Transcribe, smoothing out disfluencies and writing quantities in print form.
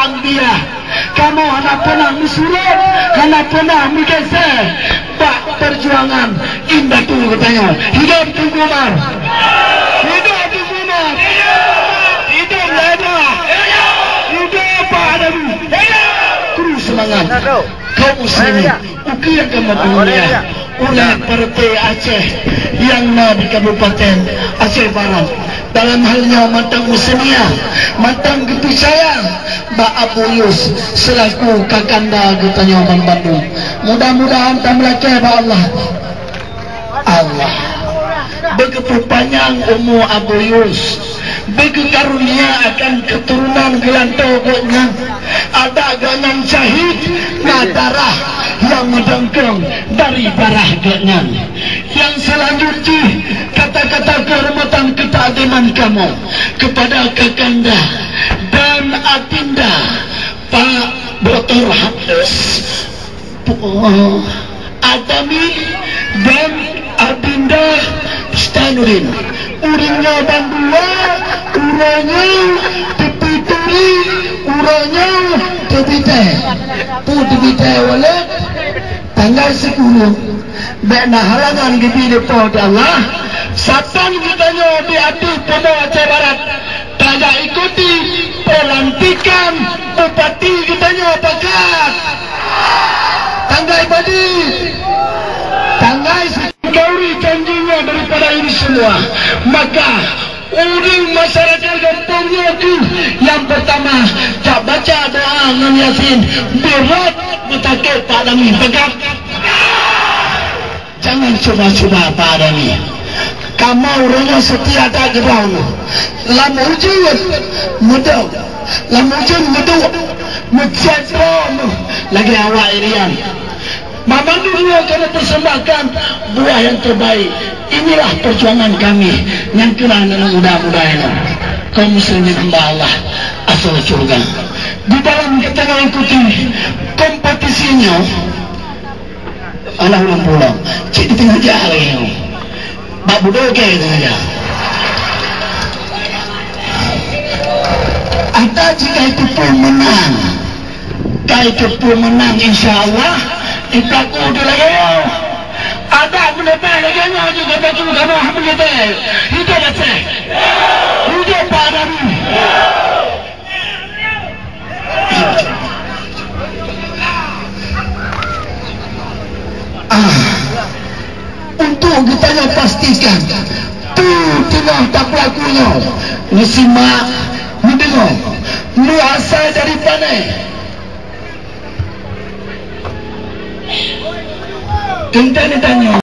anbiya. Kamu anak pernah musurat, anak pernah menggeser. Bak perjuangan indah tu katanya. Hidup Tunku Umar. Hidup Tunku Umar. Hidup Lena. Hidup Pak Adamu. Terus semangat. Kau muslimin, ukir kamu dunia oleh Partai Aceh yang di Kabupaten Aceh Barat. Dalam halnya Matang Muslimia, Matang Kepercayaan Mbak Abu Yus selaku Kakanda Getanya Bandung. Mudah-mudahan tak melacak Allah. Allah begitu panjang umur Abu Yus, begitu karunia akan keturunan gelantoknya. Ada ganan syahid, nah darah yang mendengkeng dari darah ganan. Yang selanjutnya kata-kata kehormatan ketakdiman kamu kepada Kakanda dan Adinda Pak Dr. Hafiz Adami dan Adinda Stanurin. Uringnya bandua, uranya tepituri, uranya tepite. Tepite wala tanggal 10. Bena halangan gede pada Allah. Satan katanya di adu pada Aceh Barat. Tanya ikuti pelantikan bupati katanya pakat. Tanggai badi. Tanggai gauri janjinya daripada ini semua. Maka uring masyarakat kampungnya itu yang pertama tak baca doa dengan Yasin berat bertakut Pak Adami pegang. Jangan coba-coba Pak Adami. Kamu orangnya setia tak gerau. Lama hujan mudah. Lama hujan mudah. Menjadron lagi awak irian. Mama dulu akan persembahkan buah yang terbaik. Inilah perjuangan kami yang kena anak muda-muda ini. Kaum muslimin hamba Allah asal surga. Di dalam kita mengikuti kompetisinya, Allah ulang pulang. Cik di tengah jalan ini. Bak budak ke tengah jalan. Ada jika itu pun menang. Jika itu pun menang insya Allah. Ikaku di lagi. Ada menepai lagi juga betul kamu hamilite. Hidup Aceh. Hidup Pak Adami. Untuk kita yang pastikan tu tengah tak pelakunya nisimak mendengar lu asal dari mana kita ditanya